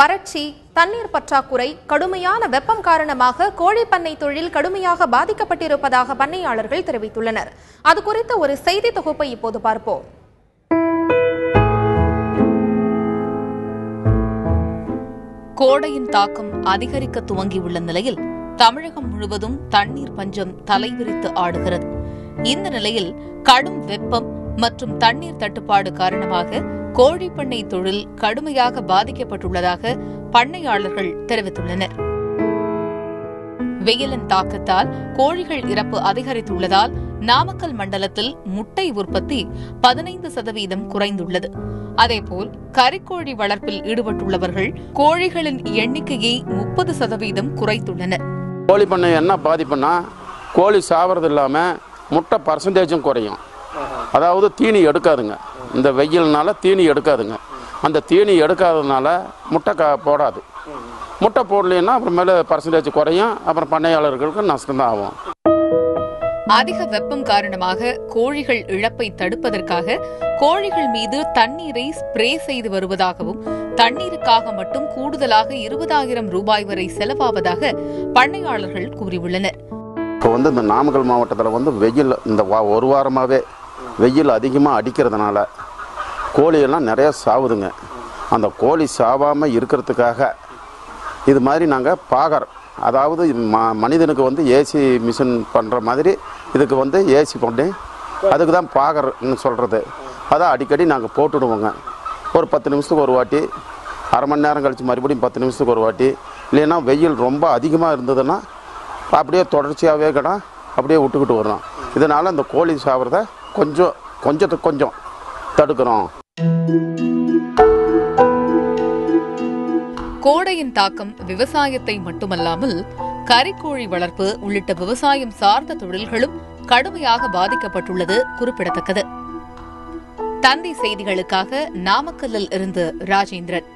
வறட்சி, தண்ணீர் பற்றாக்குறை, கடுமையான வெப்பம் காரணமாக கோழிப்பண்ணை தொழில் கடுமையாக பாதிக்கப்பட்டிருப்பதாக பண்ணையாளர்கள் தெரிவித்துள்ளனர். அது குறித்த ஒரு செய்தி தொகுப்பை இப்போது பார்ப்போம். கோடையின் தாக்கம் அதிகரிக்க துவங்கியுள்ள நிலையில் தமிழகம் முழுவதும் தண்ணீர் பஞ்சம் தலைவிரித்து ஆடுகிறது. இந்த நிலையில் கடும் வெப்பம் மற்றும் தண்ணீர் தட்டுப்பாடு காரணமாக கோழிப்பண்ணை தொழில் கடுமையாக பாதிக்கப்பட்டுள்ளதாக பண்ணையாளர்கள் தெரிவித்துள்ளனர். வெயிலின் தாக்கத்தால் கோழிகள் இறப்பு அதிகரித்துள்ளதால் நாமக்கல் மண்டலத்தில் முட்டை உற்பத்தி 15% குறைந்துள்ளது. அதேபோல் கறிக்கோழி வளர்ப்பில் ஈடுபட்டுள்ளவர்கள் கோழிகளின் எண்ணிக்கையை 30% குறைத்துள்ளனர். கோழி பண்ணை என்ன பாதிப்புன்னா, கோழி சாவறது இல்லாமல் முட்டை பர்சன்டேஜும் குறையும். அதாவது தீனி எடுக்காதுங்க. இந்த வெயில்னால தீனி எடுக்காதுங்க. அந்த தீனி எடுக்காததுனால முட்டை போடாது. முட்டை போடலைன்னா அப்புறமேல பர்சன்டேஜ் குறையும். அப்புறம் பண்ணையாளர்களுக்கு நஷ்டம்தான் ஆகும். அதிக வெப்பம் காரணமாக கோழிகள் இழப்பை தடுப்பதற்காக கோழிகள் மீது தண்ணீரை ஸ்ப்ரே செய்து வருவதாகவும், தண்ணீருக்காக மட்டும் கூடுதலாக 20,000 ரூபாய் வரை செலவாவதாக பண்ணையாளர்கள் கூறியுள்ளனர். இப்போ இந்த நாமக்கல் மாவட்டத்தில் வெயில் இந்த ஒரு வாரமாகவே வெயில் அதிகமாக அடிக்கிறதுனால கோழியெல்லாம் நிறையா சாவுதுங்க. அந்த கோழி சாவாமல் இருக்கிறதுக்காக இது மாதிரி நாங்கள் பாகர், அதாவது மனிதனுக்கு ஏசி மிஷின் பண்ணுற மாதிரி இதுக்கு ஏசி பண்ணி அதுக்கு தான் பாகர்னு சொல்கிறது. அதான் அடிக்கடி நாங்கள் போட்டுடுவோங்க. ஒரு 10 நிமிஷத்துக்கு ஒரு வாட்டி, அரை மணி நேரம் கழித்து மறுபடியும் 10 நிமிஷத்துக்கு ஒரு வாட்டி. இல்லைன்னா வெயில் ரொம்ப அதிகமாக இருந்ததுன்னா அப்படியே தொடர்ச்சியாகவே அப்படியே விட்டுக்கிட்டு வரோம். இதனால் அந்த கோழி சாப்பிட்றத கொஞ்சத்துக்கு கொஞ்சம் தடுக்கிறோம். கோடையின் தாக்கம் விவசாயத்தை மட்டுமல்லாமல் கறிக்கோழி வளர்ப்பு உள்ளிட்ட விவசாயம் சார்ந்த தொழில்களும் கடுமையாக பாதிக்கப்பட்டுள்ளது குறிப்பிடத்தக்கது. தந்தி செய்திகளுக்காக நாமக்கல்லில் இருந்து ராஜேந்திரன்.